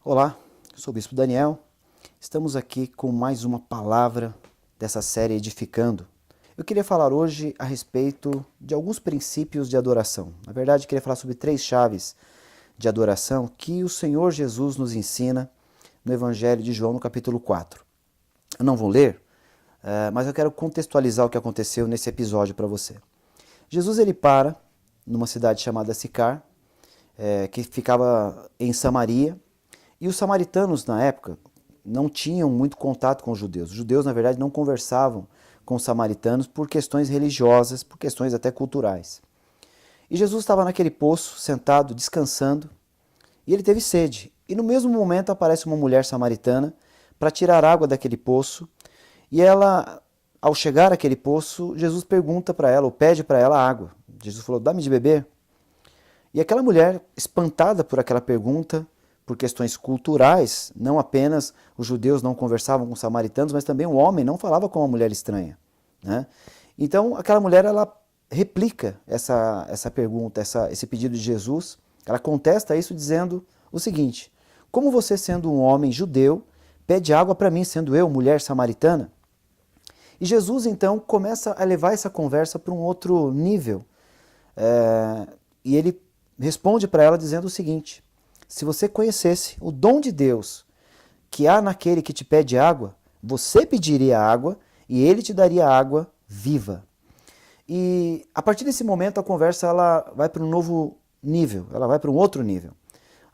Olá, eu sou o Bispo Daniel. Estamos aqui com mais uma palavra dessa série Edificando. Eu queria falar hoje a respeito de alguns princípios de adoração. Na verdade, eu queria falar sobre 3 chaves de adoração que o Senhor Jesus nos ensina no Evangelho de João, no capítulo 4. Eu não vou ler, mas eu quero contextualizar o que aconteceu nesse episódio para você. Jesus ele para numa cidade chamada Sicar, que ficava em Samaria, e os samaritanos na época não tinham muito contato com os judeus. Os judeus, na verdade, não conversavam com os samaritanos por questões religiosas, por questões até culturais. E Jesus estava naquele poço, sentado, descansando, e ele teve sede. E no mesmo momento aparece uma mulher samaritana para tirar água daquele poço, e ela, ao chegar àquele poço, Jesus pergunta para ela, ou pede para ela água. Jesus falou, dá-me de beber. E aquela mulher, espantada por aquela pergunta, por questões culturais, não apenas os judeus não conversavam com os samaritanos, mas também o homem não falava com uma mulher estranha, né? Então aquela mulher ela replica essa pergunta, esse pedido de Jesus, ela contesta isso dizendo o seguinte: como você sendo um homem judeu pede água para mim, sendo eu mulher samaritana? E Jesus então começa a levar essa conversa para um outro nível, e ele responde para ela dizendo o seguinte: se você conhecesse o dom de Deus que há naquele que te pede água, você pediria água e ele te daria água viva. E a partir desse momento a conversa ela vai para um novo nível, ela vai para um outro nível.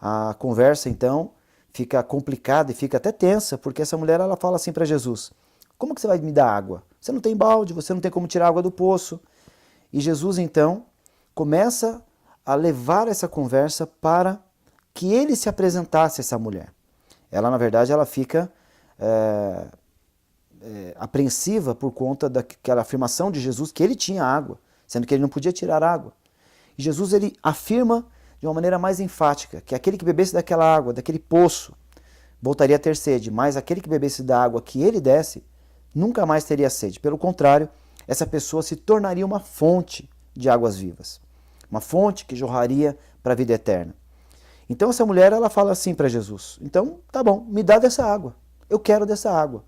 A conversa então fica complicada e fica até tensa, porque essa mulher ela fala assim para Jesus: como que você vai me dar água? Você não tem balde, você não tem como tirar água do poço. E Jesus então começa a levar essa conversa para que ele se apresentasse a essa mulher. Ela, na verdade, ela fica apreensiva por conta daquela afirmação de Jesus que ele tinha água, sendo que ele não podia tirar água. E Jesus ele afirma de uma maneira mais enfática que aquele que bebesse daquela água, daquele poço, voltaria a ter sede, mas aquele que bebesse da água que ele desse, nunca mais teria sede. Pelo contrário, essa pessoa se tornaria uma fonte de águas vivas, uma fonte que jorraria para a vida eterna. Então essa mulher ela fala assim para Jesus: então tá bom, me dá dessa água, eu quero dessa água.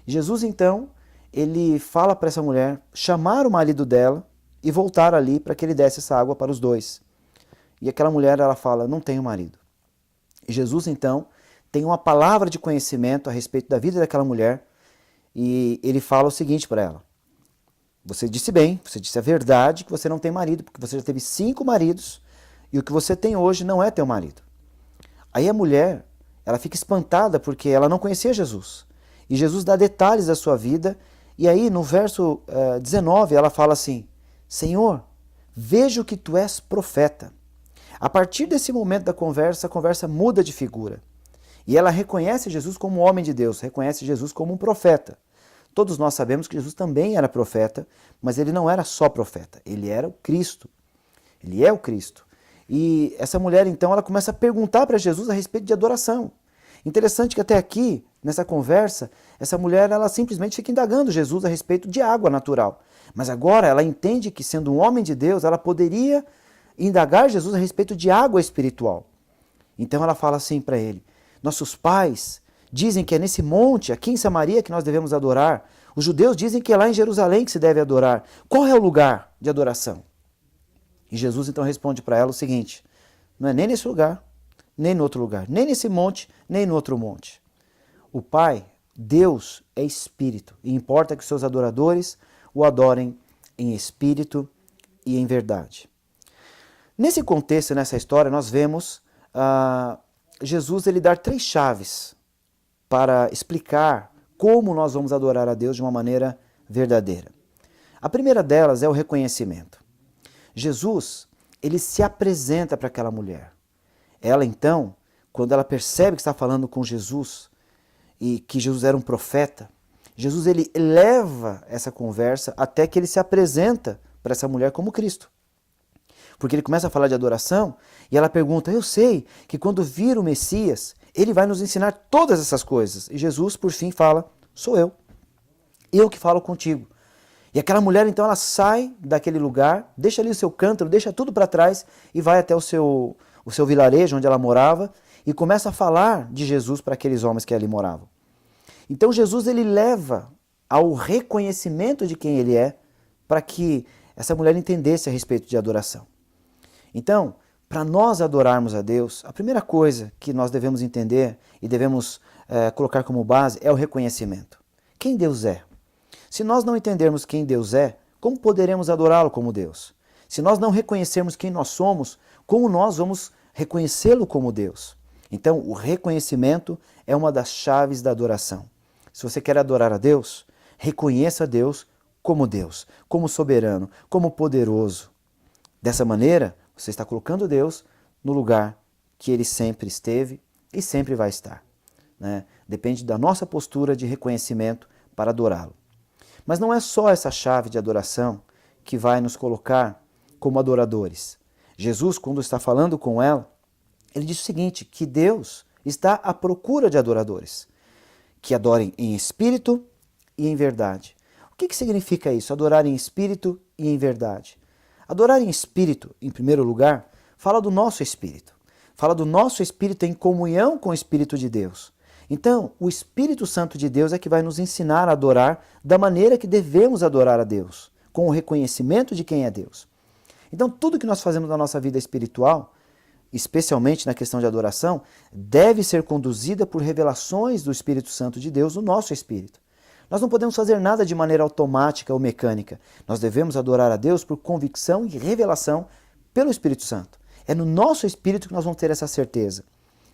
Jesus então ele fala para essa mulher chamar o marido dela e voltar ali para que ele desse essa água para os dois. E aquela mulher ela fala: não tenho marido. E Jesus então tem uma palavra de conhecimento a respeito da vida daquela mulher e ele fala o seguinte para ela: você disse bem, você disse a verdade que você não tem marido, porque você já teve 5 maridos e o que você tem hoje não é teu marido. Aí a mulher, ela fica espantada porque ela não conhecia Jesus. E Jesus dá detalhes da sua vida. E aí no verso 19 ela fala assim: Senhor, vejo que tu és profeta. A partir desse momento da conversa, a conversa muda de figura. E ela reconhece Jesus como um homem de Deus, reconhece Jesus como um profeta. Todos nós sabemos que Jesus também era profeta, mas ele não era só profeta, ele era o Cristo. Ele é o Cristo. E essa mulher, então, ela começa a perguntar para Jesus a respeito de adoração. Interessante que até aqui, nessa conversa, essa mulher, ela simplesmente fica indagando Jesus a respeito de água natural. Mas agora ela entende que, sendo um homem de Deus, ela poderia indagar Jesus a respeito de água espiritual. Então ela fala assim para ele: nossos pais dizem que é nesse monte, aqui em Samaria, que nós devemos adorar. Os judeus dizem que é lá em Jerusalém que se deve adorar. Qual é o lugar de adoração? E Jesus então responde para ela o seguinte: não é nem nesse lugar, nem no outro lugar, nem nesse monte, nem no outro monte. O Pai, Deus, é Espírito, e importa que os seus adoradores o adorem em espírito e em verdade. Nesse contexto, nessa história, nós vemos Jesus ele dar 3 chaves para explicar como nós vamos adorar a Deus de uma maneira verdadeira. A primeira delas é o reconhecimento. Jesus, ele se apresenta para aquela mulher. Ela então, quando ela percebe que está falando com Jesus e que Jesus era um profeta, Jesus ele leva essa conversa até que ele se apresenta para essa mulher como Cristo. Porque ele começa a falar de adoração e ela pergunta: eu sei que quando vir o Messias, ele vai nos ensinar todas essas coisas. E Jesus, por fim, fala: sou eu que falo contigo. E aquela mulher, então, ela sai daquele lugar, deixa ali o seu cântaro, deixa tudo para trás e vai até o seu vilarejo onde ela morava e começa a falar de Jesus para aqueles homens que ali moravam. Então Jesus ele leva ao reconhecimento de quem ele é para que essa mulher entendesse a respeito de adoração. Então, para nós adorarmos a Deus, a primeira coisa que nós devemos entender e devemos colocar como base é o reconhecimento. Quem Deus é? Se nós não entendermos quem Deus é, como poderemos adorá-lo como Deus? Se nós não reconhecermos quem nós somos, como nós vamos reconhecê-lo como Deus? Então, o reconhecimento é uma das chaves da adoração. Se você quer adorar a Deus, reconheça Deus, como soberano, como poderoso. Dessa maneira, você está colocando Deus no lugar que Ele sempre esteve e sempre vai estar. Né? Depende da nossa postura de reconhecimento para adorá-lo. Mas não é só essa chave de adoração que vai nos colocar como adoradores. Jesus, quando está falando com ela, ele diz o seguinte, que Deus está à procura de adoradores, que adorem em espírito e em verdade. O que significa isso, adorar em espírito e em verdade? Adorar em espírito, em primeiro lugar, fala do nosso espírito. Fala do nosso espírito em comunhão com o Espírito de Deus. Então, o Espírito Santo de Deus é que vai nos ensinar a adorar da maneira que devemos adorar a Deus, com o reconhecimento de quem é Deus. Então, tudo que nós fazemos na nossa vida espiritual, especialmente na questão de adoração, deve ser conduzida por revelações do Espírito Santo de Deus no nosso espírito. Nós não podemos fazer nada de maneira automática ou mecânica. Nós devemos adorar a Deus por convicção e revelação pelo Espírito Santo. É no nosso espírito que nós vamos ter essa certeza.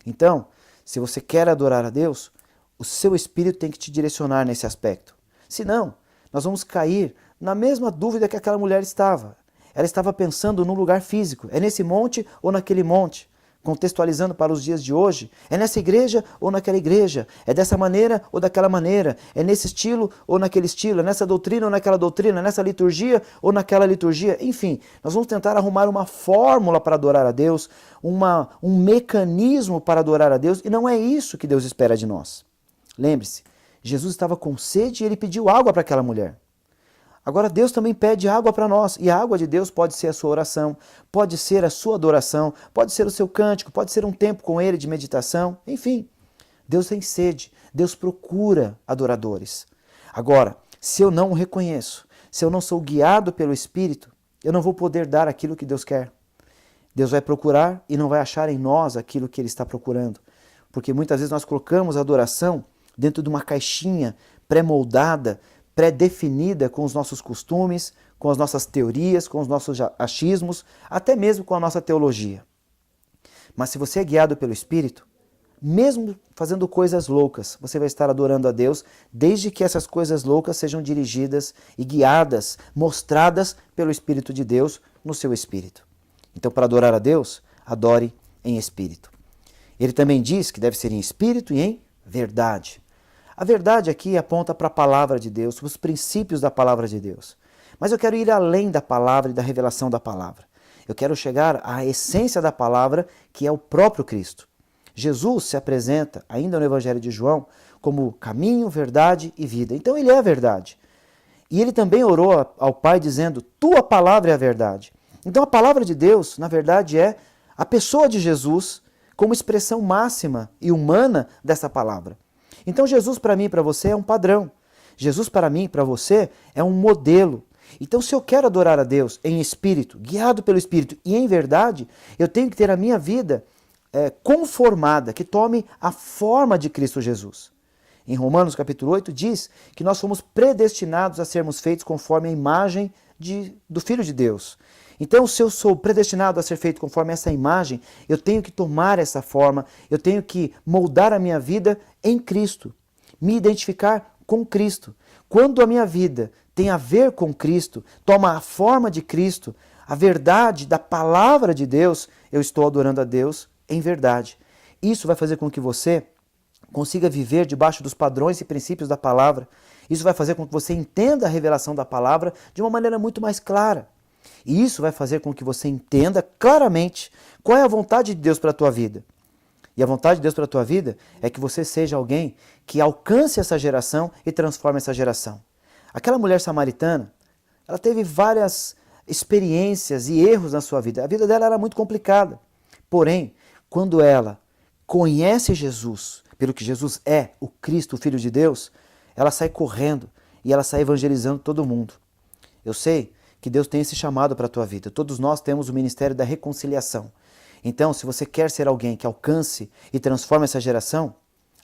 Então, se você quer adorar a Deus, o seu espírito tem que te direcionar nesse aspecto. Senão, nós vamos cair na mesma dúvida que aquela mulher estava. Ela estava pensando num lugar físico. É nesse monte ou naquele monte? Contextualizando para os dias de hoje, é nessa igreja ou naquela igreja? É dessa maneira ou daquela maneira? É nesse estilo ou naquele estilo? É nessa doutrina ou naquela doutrina? É nessa liturgia ou naquela liturgia? Enfim, nós vamos tentar arrumar uma fórmula para adorar a Deus, um mecanismo para adorar a Deus, e não é isso que Deus espera de nós. Lembre-se, Jesus estava com sede e ele pediu água para aquela mulher. Agora Deus também pede água para nós, e a água de Deus pode ser a sua oração, pode ser a sua adoração, pode ser o seu cântico, pode ser um tempo com Ele de meditação, enfim. Deus tem sede, Deus procura adoradores. Agora, se eu não o reconheço, se eu não sou guiado pelo Espírito, eu não vou poder dar aquilo que Deus quer. Deus vai procurar e não vai achar em nós aquilo que Ele está procurando, porque muitas vezes nós colocamos a adoração dentro de uma caixinha pré-moldada, pré-definida com os nossos costumes, com as nossas teorias, com os nossos achismos, até mesmo com a nossa teologia. Mas se você é guiado pelo Espírito, mesmo fazendo coisas loucas, você vai estar adorando a Deus, desde que essas coisas loucas sejam dirigidas e guiadas, mostradas pelo Espírito de Deus no seu espírito. Então, para adorar a Deus, adore em espírito. Ele também diz que deve ser em espírito e em verdade. A verdade aqui aponta para a palavra de Deus, para os princípios da palavra de Deus. Mas eu quero ir além da palavra e da revelação da palavra. Eu quero chegar à essência da palavra, que é o próprio Cristo. Jesus se apresenta, ainda no Evangelho de João, como caminho, verdade e vida. Então ele é a verdade. E ele também orou ao Pai dizendo, tua palavra é a verdade. Então a palavra de Deus, na verdade, é a pessoa de Jesus como expressão máxima e humana dessa palavra. Então Jesus para mim e para você é um padrão. Jesus para mim e para você é um modelo. Então se eu quero adorar a Deus em espírito, guiado pelo Espírito e em verdade, eu tenho que ter a minha vida conformada, que tome a forma de Cristo Jesus. Em Romanos capítulo 8 diz que nós somos predestinados a sermos feitos conforme a imagem do Filho de Deus. Então, se eu sou predestinado a ser feito conforme essa imagem, eu tenho que tomar essa forma, eu tenho que moldar a minha vida em Cristo, me identificar com Cristo. Quando a minha vida tem a ver com Cristo, toma a forma de Cristo, a verdade da palavra de Deus, eu estou adorando a Deus em verdade. Isso vai fazer com que você consiga viver debaixo dos padrões e princípios da palavra. Isso vai fazer com que você entenda a revelação da palavra de uma maneira muito mais clara. E isso vai fazer com que você entenda claramente qual é a vontade de Deus para a tua vida. E a vontade de Deus para a tua vida é que você seja alguém que alcance essa geração e transforme essa geração. Aquela mulher samaritana, ela teve várias experiências e erros na sua vida. A vida dela era muito complicada. Porém, quando ela conhece Jesus, pelo que Jesus é, o Cristo, o Filho de Deus, ela sai correndo e ela sai evangelizando todo mundo. Eu sei que Deus tem esse chamado para a tua vida. Todos nós temos o ministério da reconciliação. Então, se você quer ser alguém que alcance e transforme essa geração,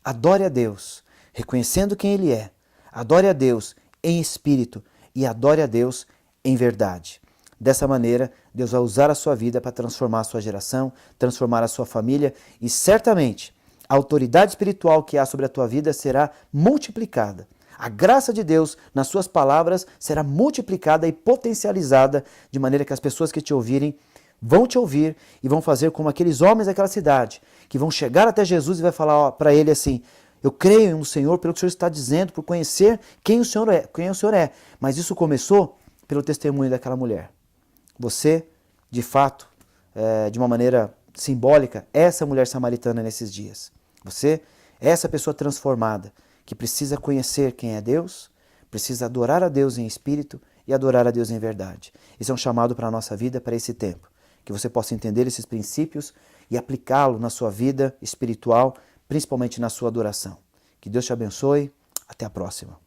adore a Deus, reconhecendo quem Ele é. Adore a Deus em espírito e adore a Deus em verdade. Dessa maneira, Deus vai usar a sua vida para transformar a sua geração, transformar a sua família e certamente a autoridade espiritual que há sobre a tua vida será multiplicada. A graça de Deus nas suas palavras será multiplicada e potencializada de maneira que as pessoas que te ouvirem vão te ouvir e vão fazer como aqueles homens daquela cidade, que vão chegar até Jesus e vai falar para ele assim: eu creio no Senhor pelo que o Senhor está dizendo, por conhecer quem o Senhor é. Mas isso começou pelo testemunho daquela mulher. Você, de fato, de uma maneira simbólica, é essa mulher samaritana nesses dias. Você é essa pessoa transformada, que precisa conhecer quem é Deus, precisa adorar a Deus em espírito e adorar a Deus em verdade. Isso é um chamado para a nossa vida, para esse tempo. Que você possa entender esses princípios e aplicá-lo na sua vida espiritual, principalmente na sua adoração. Que Deus te abençoe. Até a próxima.